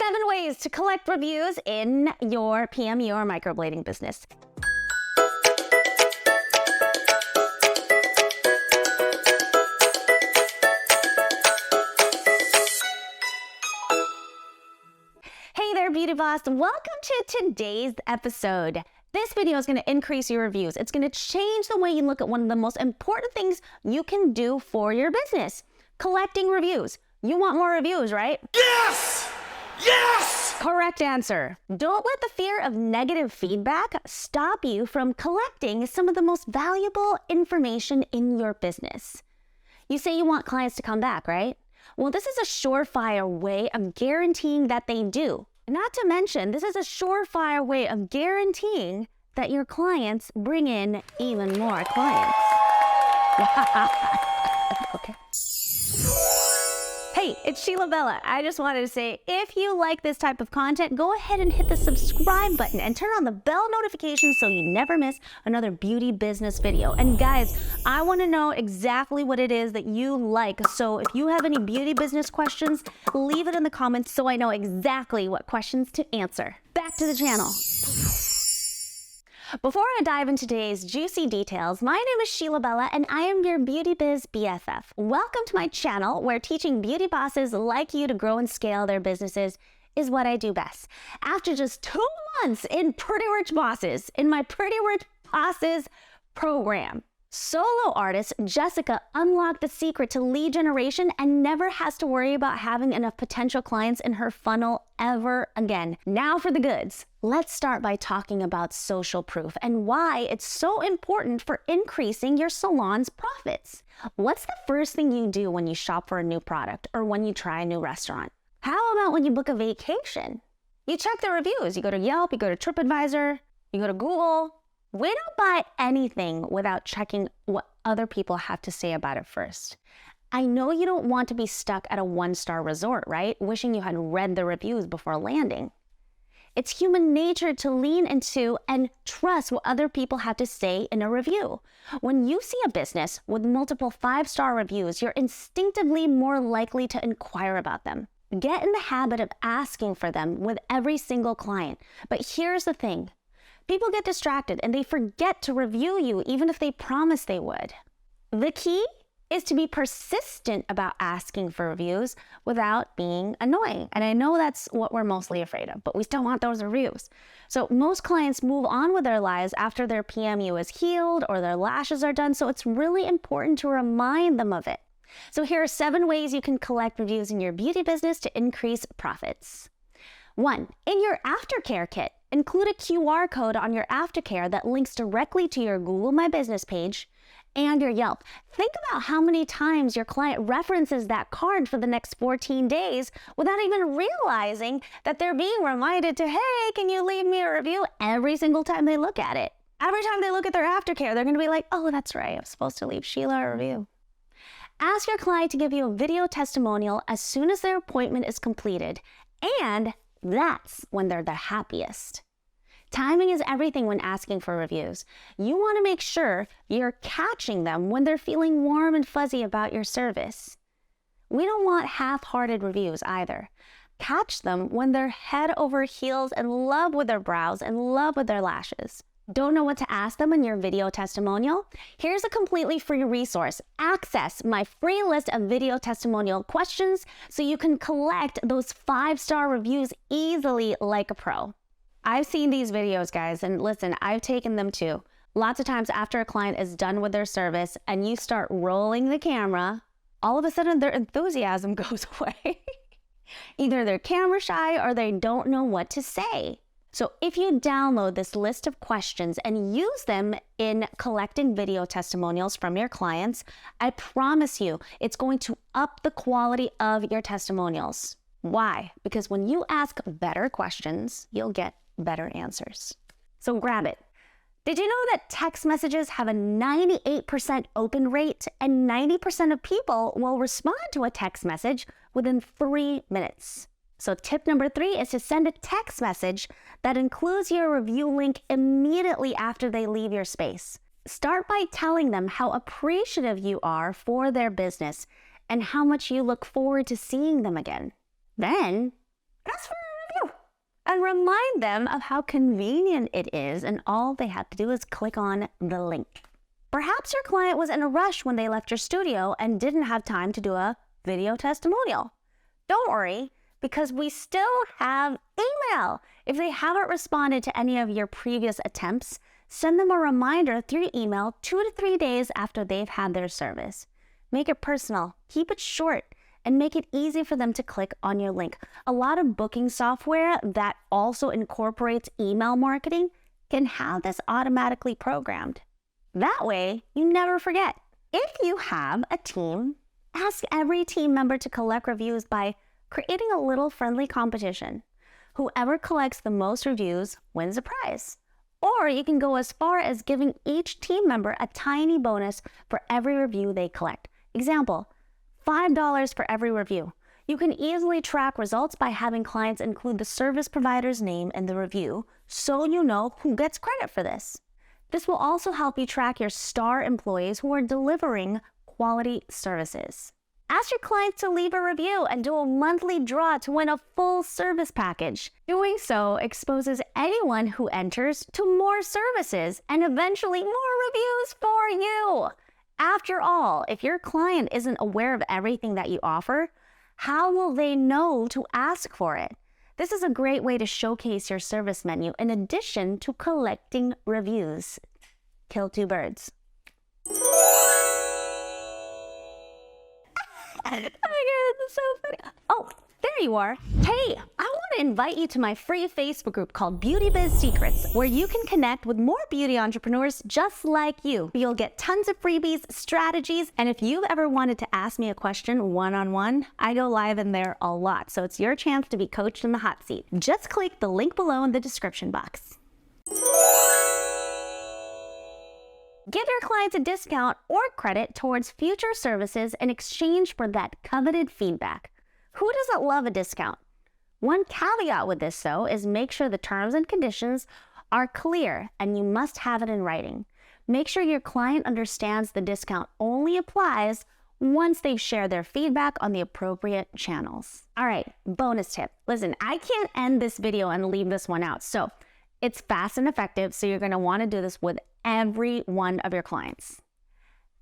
7 ways to collect reviews in your PMU or microblading business. Hey there, Beauty Boss. Welcome to today's episode. This video is going to increase your reviews. It's going to change the way you look at one of the most important things you can do for your business, collecting reviews. You want more reviews, right? Yes! Yes! Correct answer. Don't let the fear of negative feedback stop you from collecting some of the most valuable information in your business. You say you want clients to come back, right? Well, this is a surefire way of guaranteeing that they do. Not to mention, this is a surefire way of guaranteeing that your clients bring in even more clients. Okay. Hey, it's Sheila Bella. I just wanted to say, if you like this type of content, go ahead and hit the subscribe button and turn on the bell notifications so you never miss another beauty business video. And guys, I want to know exactly what it is that you like. So if you have any beauty business questions, leave it in the comments so I know exactly what questions to answer. Back to the channel. Before I dive into today's juicy details, my name is Sheila Bella and I am your Beauty Biz BFF. Welcome to my channel where teaching beauty bosses like you to grow and scale their businesses is what I do best. After just 2 months in Pretty Rich Bosses, in my Pretty Rich Bosses program, solo artist Jessica unlocked the secret to lead generation and never has to worry about having enough potential clients in her funnel ever again. Now for the goods. Let's start by talking about social proof and why it's so important for increasing your salon's profits. What's the first thing you do when you shop for a new product or when you try a new restaurant? How about when you book a vacation? You check the reviews. You go to Yelp, you go to TripAdvisor, you go to Google. We don't buy anything without checking what other people have to say about it first. I know you don't want to be stuck at a 1-star resort, right? Wishing you had read the reviews before landing. It's human nature to lean into and trust what other people have to say in a review. When you see a business with multiple 5-star reviews, you're instinctively more likely to inquire about them. Get in the habit of asking for them with every single client. But here's the thing. People get distracted and they forget to review you even if they promise they would. The key is to be persistent about asking for reviews without being annoying. And I know that's what we're mostly afraid of, but we still want those reviews. So most clients move on with their lives after their PMU is healed or their lashes are done. So it's really important to remind them of it. So here are 7 ways you can collect reviews in your beauty business to increase profits. 1, in your aftercare kit, include a QR code on your aftercare that links directly to your Google My Business page and your Yelp. Think about how many times your client references that card for the next 14 days without even realizing that they're being reminded to, hey, can you leave me a review every single time they look at it. Every time they look at their aftercare, they're going to be like, oh, that's right, I'm supposed to leave Sheila a review. Ask your client to give you a video testimonial as soon as their appointment is completed, and that's when they're the happiest. Timing is everything when asking for reviews. You want to make sure you're catching them when they're feeling warm and fuzzy about your service. We don't want half-hearted reviews either. Catch them when they're head over heels in love with their brows and love with their lashes. Don't know what to ask them in your video testimonial? Here's a completely free resource. Access my free list of video testimonial questions so you can collect those 5-star reviews easily like a pro. I've seen these videos, guys, and listen, I've taken them too. Lots of times after a client is done with their service and you start rolling the camera, all of a sudden their enthusiasm goes away. Either they're camera shy or they don't know what to say. So if you download this list of questions and use them in collecting video testimonials from your clients, I promise you it's going to up the quality of your testimonials. Why? Because when you ask better questions, you'll get better answers. So grab it. Did you know that text messages have a 98% open rate and 90% of people will respond to a text message within 3 minutes? So tip number 3 is to send a text message that includes your review link immediately after they leave your space. Start by telling them how appreciative you are for their business and how much you look forward to seeing them again. Then, ask for a and remind them of how convenient it is, and all they have to do is click on the link. Perhaps your client was in a rush when they left your studio and didn't have time to do a video testimonial. Don't worry, because we still have email. If they haven't responded to any of your previous attempts, send them a reminder through email 2 to 3 days after they've had their service. Make it personal, keep it short, and make it easy for them to click on your link. A lot of booking software that also incorporates email marketing can have this automatically programmed. That way, you never forget. If you have a team, ask every team member to collect reviews by creating a little friendly competition. Whoever collects the most reviews wins a prize. Or you can go as far as giving each team member a tiny bonus for every review they collect. Example, $5 for every review. You can easily track results by having clients include the service provider's name in the review, so you know who gets credit for this. This will also help you track your star employees who are delivering quality services. Ask your clients to leave a review and do a monthly draw to win a full service package. Doing so exposes anyone who enters to more services and eventually more reviews for you. After all, if your client isn't aware of everything that you offer, how will they know to ask for it? This is a great way to showcase your service menu in addition to collecting reviews. Kill two birds. Oh my God, this is so funny. Oh, there you are. Hey, I want to invite you to my free Facebook group called Beauty Biz Secrets, where you can connect with more beauty entrepreneurs just like you. You'll get tons of freebies, strategies, and if you've ever wanted to ask me a question one-on-one, I go live in there a lot, so it's your chance to be coached in the hot seat. Just click the link below in the description box. Give your clients a discount or credit towards future services in exchange for that coveted feedback. Who doesn't love a discount? One caveat with this, though, is make sure the terms and conditions are clear and you must have it in writing. Make sure your client understands the discount only applies once they've shared their feedback on the appropriate channels. All right, bonus tip. Listen, I can't end this video and leave this one out. So it's fast and effective, so you're going to want to do this with every one of your clients.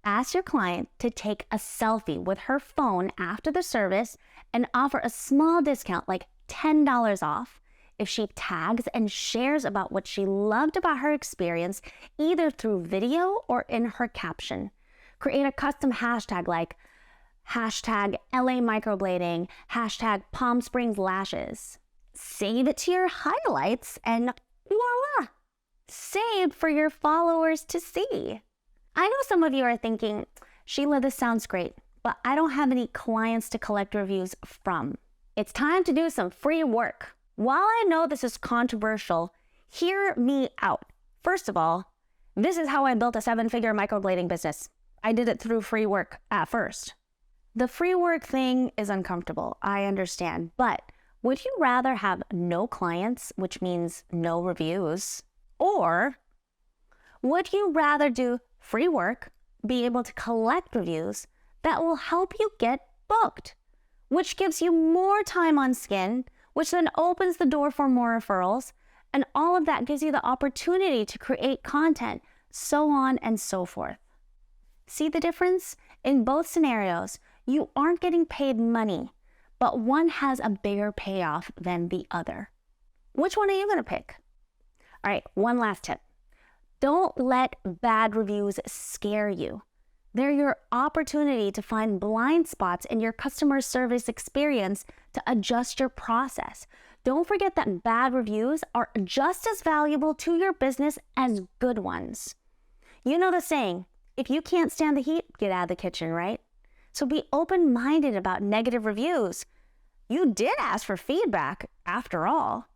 Ask your client to take a selfie with her phone after the service and offer a small discount like $10 off if she tags and shares about what she loved about her experience, either through video or in her caption. Create a custom hashtag like hashtag LA Microblading, hashtag Palm Springs Lashes. Save it to your highlights and voila! Saved for your followers to see. I know some of you are thinking, Sheila, this sounds great, but I don't have any clients to collect reviews from. It's time to do some free work. While I know this is controversial, hear me out. First of all, this is how I built a 7-figure microblading business. I did it through free work at first. The free work thing is uncomfortable, I understand, but would you rather have no clients, which means no reviews, or would you rather do free work, be able to collect reviews that will help you get booked, which gives you more time on skin, which then opens the door for more referrals, and all of that gives you the opportunity to create content, so on and so forth. See the difference? In both scenarios, you aren't getting paid money, but one has a bigger payoff than the other. Which one are you going to pick? All right, one last tip. Don't let bad reviews scare you. They're your opportunity to find blind spots in your customer service experience to adjust your process. Don't forget that bad reviews are just as valuable to your business as good ones. You know the saying, if you can't stand the heat, get out of the kitchen, right? So be open-minded about negative reviews. You did ask for feedback, after all.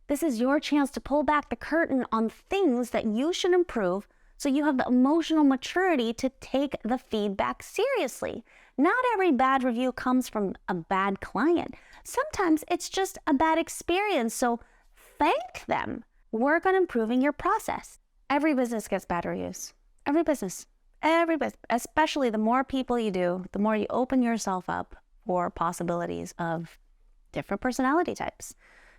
This is your chance to pull back the curtain on things that you should improve so you have the emotional maturity to take the feedback seriously. Not every bad review comes from a bad client. Sometimes it's just a bad experience, so thank them. Work on improving your process. Every business gets bad reviews. Every business. Especially the more people you do, the more you open yourself up for possibilities of different personality types.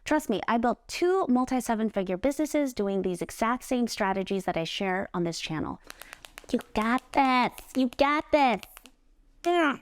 Trust me, I built 2 multi-7-figure businesses doing these exact same strategies that I share on this channel. You got this. You got this. Yeah.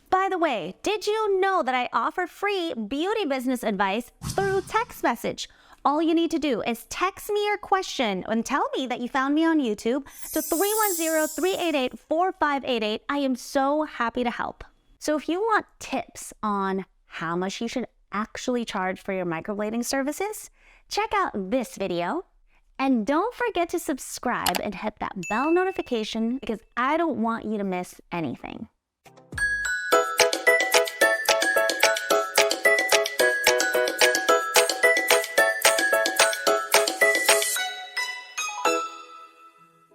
By the way, did you know that I offer free beauty business advice through text message? All you need to do is text me your question and tell me that you found me on YouTube to 310-388-4588. I am so happy to help. So if you want tips on how much you should actually charge for your microblading services, check out this video. And don't forget to subscribe and hit that bell notification because I don't want you to miss anything.